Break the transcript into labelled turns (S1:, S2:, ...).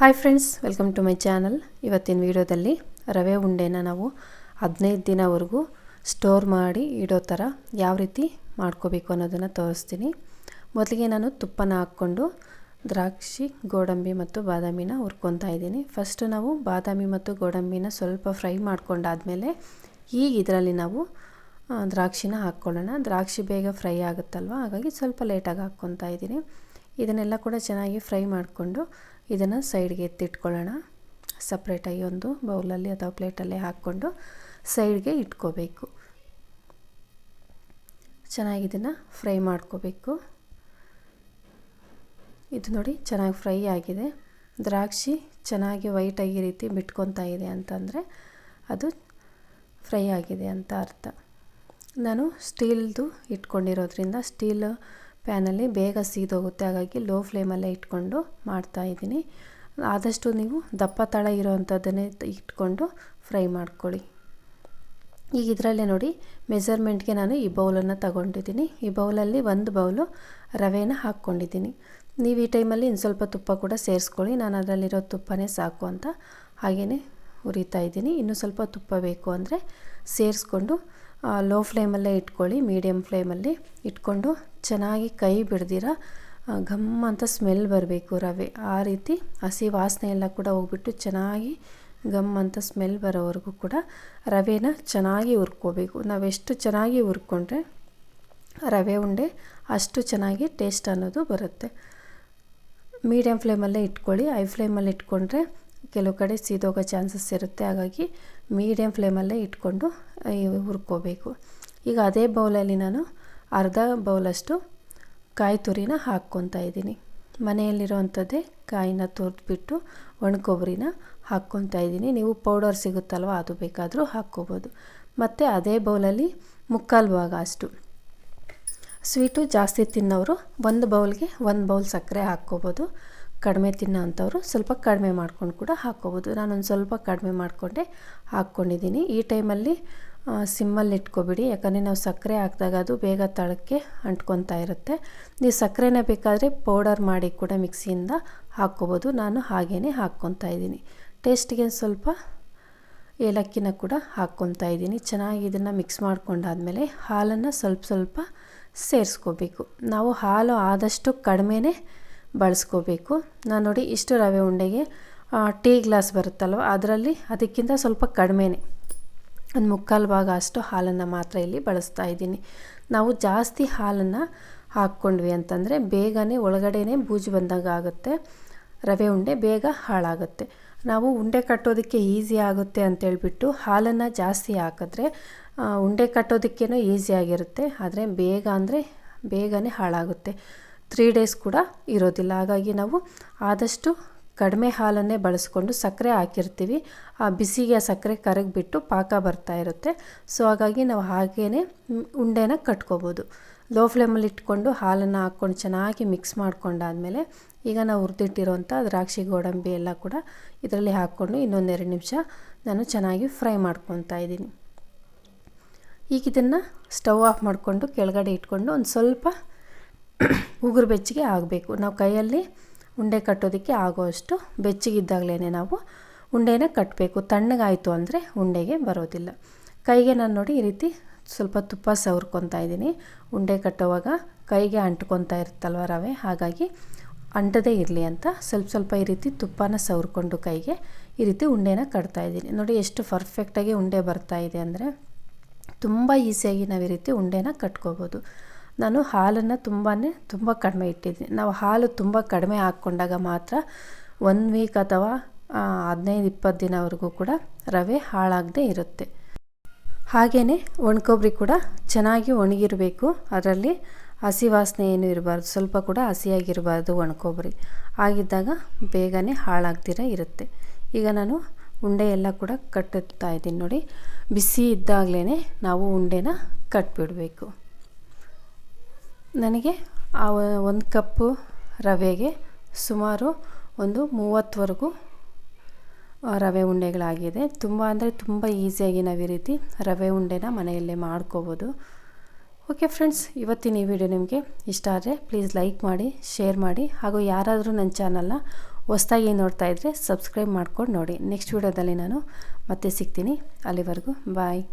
S1: Hi friends, welcome to my channel. ಇವತ್ತಿನ ವಿಡಿಯೋದಲ್ಲಿ ರವೆ ಉಂಡೆನ ನಾವು 15 ದಿನವರೆಗೂ ಸ್ಟೋರ್ ಮಾಡಿ ಇಡೋ ಥರ ಯಾವ ರೀತಿ ಮಾಡ್ಕೋಬೇಕು ಅನ್ನೋದನ್ನು ತೋರಿಸ್ತೀನಿ. ಮೊದಲಿಗೆ ನಾನು ತುಪ್ಪನ ಹಾಕ್ಕೊಂಡು ದ್ರಾಕ್ಷಿ, ಗೋಡಂಬಿ ಮತ್ತು ಬಾದಾಮಿನ ಹುರ್ಕೊತಾ ಇದ್ದೀನಿ. ಫಸ್ಟ್ ನಾವು ಬಾದಾಮಿ ಮತ್ತು ಗೋಡಂಬಿನ ಸ್ವಲ್ಪ ಫ್ರೈ ಮಾಡ್ಕೊಂಡಾದಮೇಲೆ ಈಗ ಇದರಲ್ಲಿ ನಾವು ದ್ರಾಕ್ಷಿನ ಹಾಕ್ಕೊಳ್ಳೋಣ. ದ್ರಾಕ್ಷಿ ಬೇಗ ಫ್ರೈ ಆಗುತ್ತಲ್ವ, ಹಾಗಾಗಿ ಸ್ವಲ್ಪ ಲೇಟಾಗಿ ಹಾಕ್ಕೊತಾ ಇದ್ದೀನಿ. ಇದನ್ನೆಲ್ಲ ಕೂಡ ಚೆನ್ನಾಗಿ ಫ್ರೈ ಮಾಡಿಕೊಂಡು ಇದನ್ನು ಸೈಡ್ಗೆ ಎತ್ತಿಟ್ಕೊಳ್ಳೋಣ. ಸಪ್ರೇಟಾಗಿ ಒಂದು ಬೌಲಲ್ಲಿ ಅಥವಾ ಪ್ಲೇಟಲ್ಲಿ ಹಾಕ್ಕೊಂಡು ಸೈಡ್ಗೆ ಇಟ್ಕೋಬೇಕು. ಚೆನ್ನಾಗಿ ಇದನ್ನು ಫ್ರೈ ಮಾಡ್ಕೋಬೇಕು. ಇದು ನೋಡಿ ಚೆನ್ನಾಗಿ ಫ್ರೈ ಆಗಿದೆ. ದ್ರಾಕ್ಷಿ ಚೆನ್ನಾಗಿ ವೈಟಾಗಿ ಈ ರೀತಿ ಬಿಟ್ಕೊತಾ ಇದೆ ಅಂತಂದರೆ ಅದು ಫ್ರೈ ಆಗಿದೆ ಅಂತ ಅರ್ಥ. ನಾನು ಸ್ಟೀಲ್ದು ಇಟ್ಕೊಂಡಿರೋದ್ರಿಂದ ಸ್ಟೀಲ್ ಪ್ಯಾನಲ್ಲಿ ಬೇಗ ಸೀದೋಗುತ್ತೆ, ಹಾಗಾಗಿ ಲೋ ಫ್ಲೇಮಲ್ಲೇ ಇಟ್ಕೊಂಡು ಮಾಡ್ತಾಯಿದ್ದೀನಿ. ಆದಷ್ಟು ನೀವು ದಪ್ಪ ತಳ ಇರೋವಂಥದ್ದನ್ನೇ ಇಟ್ಕೊಂಡು ಫ್ರೈ ಮಾಡ್ಕೊಳ್ಳಿ. ಈಗ ಇದರಲ್ಲೇ ನೋಡಿ ಮೆಜರ್ಮೆಂಟ್ಗೆ ನಾನು ಈ ಬೌಲನ್ನು ತಗೊಂಡಿದ್ದೀನಿ. ಈ ಬೌಲಲ್ಲಿ 1 ಬೌಲು ರವೆನ ಹಾಕ್ಕೊಂಡಿದ್ದೀನಿ. ನೀವು ಈ ಟೈಮಲ್ಲಿ ಇನ್ನು ಸ್ವಲ್ಪ ತುಪ್ಪ ಕೂಡ ಸೇರಿಸ್ಕೊಳ್ಳಿ. ನಾನು ಅದರಲ್ಲಿರೋ ತುಪ್ಪನೇ ಸಾಕು ಅಂತ ಹಾಗೆಯೇ ಹುರಿತಾ ಇದ್ದೀನಿ. ಇನ್ನೂ ಸ್ವಲ್ಪ ತುಪ್ಪ ಬೇಕು ಅಂದರೆ ಸೇರಿಸ್ಕೊಂಡು ಲೋ ಫ್ಲೇಮಲ್ಲೇ ಇಟ್ಕೊಳ್ಳಿ. ಮೀಡಿಯಮ್ ಫ್ಲೇಮಲ್ಲಿ ಇಟ್ಕೊಂಡು ಚೆನ್ನಾಗಿ ಕೈ ಬಿಡ್ದಿರ ಘಮ್ ಅಂತ ಸ್ಮೆಲ್ ಬರಬೇಕು ರವೆ. ಆ ರೀತಿ ಹಸಿ ವಾಸನೆ ಎಲ್ಲ ಕೂಡ ಹೋಗ್ಬಿಟ್ಟು ಚೆನ್ನಾಗಿ ಘಮ್ ಅಂತ ಸ್ಮೆಲ್ ಬರೋವರೆಗೂ ಕೂಡ ರವೆನ ಚೆನ್ನಾಗಿ ಹುರ್ಕೋಬೇಕು. ನಾವೆಷ್ಟು ಚೆನ್ನಾಗಿ ಹುರ್ಕೊಂಡ್ರೆ ರವೆ ಉಂಡೆ ಅಷ್ಟು ಚೆನ್ನಾಗಿ ಟೇಸ್ಟ್ ಅನ್ನೋದು ಬರುತ್ತೆ. ಮೀಡಿಯಮ್ ಫ್ಲೇಮಲ್ಲೇ ಇಟ್ಕೊಳ್ಳಿ. ಹೈ ಫ್ಲೇಮಲ್ಲಿ ಇಟ್ಕೊಂಡ್ರೆ ಕೆಲವು ಕಡೆ ಸೀದೋಗೋ ಚಾನ್ಸಸ್ ಇರುತ್ತೆ, ಹಾಗಾಗಿ ಮೀಡಿಯಮ್ ಫ್ಲೇಮಲ್ಲೇ ಇಟ್ಕೊಂಡು ಹುರ್ಕೋಬೇಕು. ಈಗ ಅದೇ ಬೌಲಲ್ಲಿ ನಾನು ಅರ್ಧ ಬೌಲಷ್ಟು ಕಾಯಿ ತುರಿನ ಹಾಕ್ಕೊತಾ ಇದ್ದೀನಿ. ಮನೆಯಲ್ಲಿರೋವಂಥದ್ದೇ ಕಾಯಿನ ತುರಿದ್ಬಿಟ್ಟು ಒಣ ಕೊಬ್ಬರಿನ ಹಾಕ್ಕೊತಾ ಇದ್ದೀನಿ. ನೀವು ಪೌಡರ್ ಸಿಗುತ್ತಲ್ವ, ಅದು ಬೇಕಾದರೂ ಹಾಕ್ಕೋಬೋದು. ಮತ್ತು ಅದೇ ಬೌಲಲ್ಲಿ 3/4 ಭಾಗ ಅಷ್ಟು ಸ್ವೀಟು ಜಾಸ್ತಿ ತಿನ್ನೋರು 1 ಬೌಲ್ಗೆ 1 ಬೌಲ್ ಸಕ್ಕರೆ ಹಾಕ್ಕೋಬೋದು. ಕಡಿಮೆ ತಿನ್ನೋ ಅಂಥವ್ರು ಸ್ವಲ್ಪ ಕಡಿಮೆ ಮಾಡ್ಕೊಂಡು ಕೂಡ ಹಾಕ್ಕೋಬೋದು. ನಾನೊಂದು ಸ್ವಲ್ಪ ಕಡಿಮೆ ಮಾಡಿಕೊಂಡೆ ಹಾಕ್ಕೊಂಡಿದ್ದೀನಿ. ಈ ಟೈಮಲ್ಲಿ ಸಿಮ್ಮಲ್ಲಿ ಇಟ್ಕೊಬಿಡಿ, ಯಾಕಂದರೆ ನಾವು ಸಕ್ಕರೆ ಹಾಕಿದಾಗ ಅದು ಬೇಗ ತಳಕ್ಕೆ ಅಂಟ್ಕೊತಾ ಇರುತ್ತೆ. ನೀವು ಸಕ್ಕರೆನ ಬೇಕಾದರೆ ಪೌಡರ್ ಮಾಡಿ ಕೂಡ ಮಿಕ್ಸಿಯಿಂದ ಹಾಕ್ಕೋಬೋದು. ನಾನು ಹಾಗೇ ಹಾಕ್ಕೊತಾ ಇದ್ದೀನಿ. ಟೇಸ್ಟಿಗೆ ಸ್ವಲ್ಪ ಏಲಕ್ಕಿನ ಕೂಡ ಹಾಕ್ಕೊತಾ ಇದ್ದೀನಿ. ಚೆನ್ನಾಗಿ ಇದನ್ನು ಮಿಕ್ಸ್ ಮಾಡ್ಕೊಂಡಾದಮೇಲೆ ಹಾಲನ್ನು ಸ್ವಲ್ಪ ಸೇರಿಸ್ಕೋಬೇಕು. ನಾವು ಹಾಲು ಆದಷ್ಟು ಕಡಿಮೆನೇ ಬಳಸ್ಕೋಬೇಕು. ನಾನು ನೋಡಿ ಇಷ್ಟು ರವೆ ಉಂಡೆಗೆ ಟೀ ಗ್ಲಾಸ್ ಬರುತ್ತಲ್ವ, ಅದರಲ್ಲಿ ಅದಕ್ಕಿಂತ ಸ್ವಲ್ಪ ಕಡಿಮೆನೇ 1/4 ಭಾಗ ಅಷ್ಟು ಹಾಲನ್ನು ಮಾತ್ರ ಇಲ್ಲಿ ಬಳಸ್ತಾ ಇದ್ದೀನಿ. ನಾವು ಜಾಸ್ತಿ ಹಾಲನ್ನು ಹಾಕ್ಕೊಂಡ್ವಿ ಅಂತಂದರೆ ಬೇಗನೆ ಒಳಗಡೆನೇ ಬೂಜು ಬಂದಾಗ ಆಗುತ್ತೆ, ರವೆ ಉಂಡೆ ಬೇಗ ಹಾಳಾಗುತ್ತೆ. ನಾವು ಉಂಡೆ ಕಟ್ಟೋದಕ್ಕೆ ಈಸಿ ಆಗುತ್ತೆ ಅಂತೇಳ್ಬಿಟ್ಟು ಹಾಲನ್ನು ಜಾಸ್ತಿ ಹಾಕಿದ್ರೆ ಉಂಡೆ ಕಟ್ಟೋದಕ್ಕೇನೋ ಈಸಿಯಾಗಿರುತ್ತೆ, ಆದರೆ ಬೇಗನೆ ಹಾಳಾಗುತ್ತೆ. 3 ಡೇಸ್ ಕೂಡ ಇರೋದಿಲ್ಲ. ಹಾಗಾಗಿ ನಾವು ಆದಷ್ಟು ಕಡಿಮೆ ಹಾಲನ್ನೇ ಬಳಸ್ಕೊಂಡು ಸಕ್ಕರೆ ಹಾಕಿರ್ತೀವಿ. ಆ ಬಿಸಿಗೆ ಆ ಸಕ್ಕರೆ ಕರಗಿಬಿಟ್ಟು ಪಾಕ ಬರ್ತಾ ಇರುತ್ತೆ. ಸೊ ಹಾಗಾಗಿ ನಾವು ಹಾಗೇ ಉಂಡೆನ ಕಟ್ಕೋಬೋದು. ಲೋ ಫ್ಲೇಮಲ್ಲಿ ಇಟ್ಕೊಂಡು ಹಾಲನ್ನು ಹಾಕ್ಕೊಂಡು ಚೆನ್ನಾಗಿ ಮಿಕ್ಸ್ ಮಾಡ್ಕೊಂಡಾದಮೇಲೆ ಈಗ ನಾವು ಹುರಿದಿಟ್ಟಿರೋಂಥ ದ್ರಾಕ್ಷಿ, ಗೋಡಂಬಿ ಎಲ್ಲ ಕೂಡ ಇದರಲ್ಲಿ ಹಾಕ್ಕೊಂಡು ಇನ್ನೊಂದು 2 ನಿಮಿಷ ನಾನು ಚೆನ್ನಾಗಿ ಫ್ರೈ ಮಾಡ್ಕೊತಾ ಇದ್ದೀನಿ. ಈಗ ಇದನ್ನು ಸ್ಟವ್ ಆಫ್ ಮಾಡಿಕೊಂಡು ಕೆಳಗಡೆ ಇಟ್ಕೊಂಡು ಒಂದು ಸ್ವಲ್ಪ ಉಗುರು ಬೆಚ್ಚಗೆ ಆಗಬೇಕು. ನಾವು ಕೈಯಲ್ಲಿ ಉಂಡೆ ಕಟ್ಟೋದಕ್ಕೆ ಆಗೋಷ್ಟು ಬೆಚ್ಚಗಿದ್ದಾಗಲೇ ನಾವು ಉಂಡೆನ ಕಟ್ಟಬೇಕು. ತಣ್ಣಗಾಯಿತು ಅಂದರೆ ಉಂಡೆಗೆ ಬರೋದಿಲ್ಲ. ಕೈಗೆ ನಾನು ನೋಡಿ ಈ ರೀತಿ ಸ್ವಲ್ಪ ತುಪ್ಪ ಸವರ್ಕೊತಾ ಇದ್ದೀನಿ. ಉಂಡೆ ಕಟ್ಟೋವಾಗ ಕೈಗೆ ಅಂಟ್ಕೊತಾ ಇರುತ್ತಲ್ವ ರವೆ, ಹಾಗಾಗಿ ಅಂಟದೇ ಇರಲಿ ಅಂತ ಸ್ವಲ್ಪ ಈ ರೀತಿ ತುಪ್ಪನ ಸವರ್ಕೊಂಡು ಕೈಗೆ ಈ ರೀತಿ ಉಂಡೆನ ಕಟ್ತಾ ಇದ್ದೀನಿ. ನೋಡಿ ಎಷ್ಟು ಪರ್ಫೆಕ್ಟಾಗಿ ಉಂಡೆ ಬರ್ತಾ ಇದೆ ಅಂದರೆ ತುಂಬ ಈಸಿಯಾಗಿ ನಾವು ಈ ರೀತಿ ಉಂಡೆನ ಕಟ್ಕೋಬೋದು. ನಾನು ಹಾಲನ್ನು ತುಂಬ ಕಡಿಮೆ ಇಟ್ಟಿದ್ದೀನಿ. ನಾವು ಹಾಲು ತುಂಬ ಕಡಿಮೆ ಹಾಕ್ಕೊಂಡಾಗ ಮಾತ್ರ 1 ವೀಕ್ ಅಥವಾ 15-20 ದಿನವರೆಗೂ ಕೂಡ ರವೆ ಹಾಳಾಗದೇ ಇರುತ್ತೆ. ಹಾಗೆಯೇ ಒಣ ಕೊಬ್ಬರಿ ಕೂಡ ಚೆನ್ನಾಗಿ ಒಣಗಿರಬೇಕು. ಅದರಲ್ಲಿ ಹಸಿ ವಾಸನೆ ಏನೂ ಇರಬಾರ್ದು, ಸ್ವಲ್ಪ ಕೂಡ ಹಸಿಯಾಗಿರಬಾರ್ದು ಒಣ ಕೊಬ್ಬರಿ. ಆಗಿದ್ದಾಗ ಬೇಗನೆ ಹಾಳಾಗ್ದಿರ ಇರುತ್ತೆ. ಈಗ ನಾನು ಉಂಡೆ ಎಲ್ಲ ಕೂಡ ಕಟ್ಟುತ್ತಾ ಇದ್ದೀನಿ. ನೋಡಿ, ಬಿಸಿ ಇದ್ದಾಗಲೇ ನಾವು ಉಂಡೆನ ಕಟ್ಬಿಡಬೇಕು. ನನಗೆ ಆ 1 ಕಪ್ಪು ರವೆಗೆ ಸುಮಾರು ಒಂದು 30ವರೆಗೂ ರವೆ ಉಂಡೆಗಳಾಗಿದೆ. ತುಂಬ ಈಸಿಯಾಗಿ ನಾವು ಈ ರೀತಿ ರವೆ ಉಂಡೆನ ಮನೆಯಲ್ಲೇ ಮಾಡ್ಕೋಬೋದು. ಓಕೆ ಫ್ರೆಂಡ್ಸ್, ಇವತ್ತಿನ ಈ ವಿಡಿಯೋ ನಿಮಗೆ ಇಷ್ಟ ಆದರೆ ಪ್ಲೀಸ್ ಲೈಕ್ ಮಾಡಿ, ಶೇರ್ ಮಾಡಿ, ಹಾಗೂ ಯಾರಾದರೂ ನನ್ನ ಚಾನಲ್ನ ಹೊಸ್ದಾಗಿ ನೋಡ್ತಾ ಇದ್ದರೆ ಸಬ್ಸ್ಕ್ರೈಬ್ ಮಾಡ್ಕೊಂಡು ನೋಡಿ. ನೆಕ್ಸ್ಟ್ ವಿಡಿಯೋದಲ್ಲಿ ನಾನು ಮತ್ತೆ ಸಿಗ್ತೀನಿ. ಅಲ್ಲಿವರೆಗೂ ಬಾಯ್.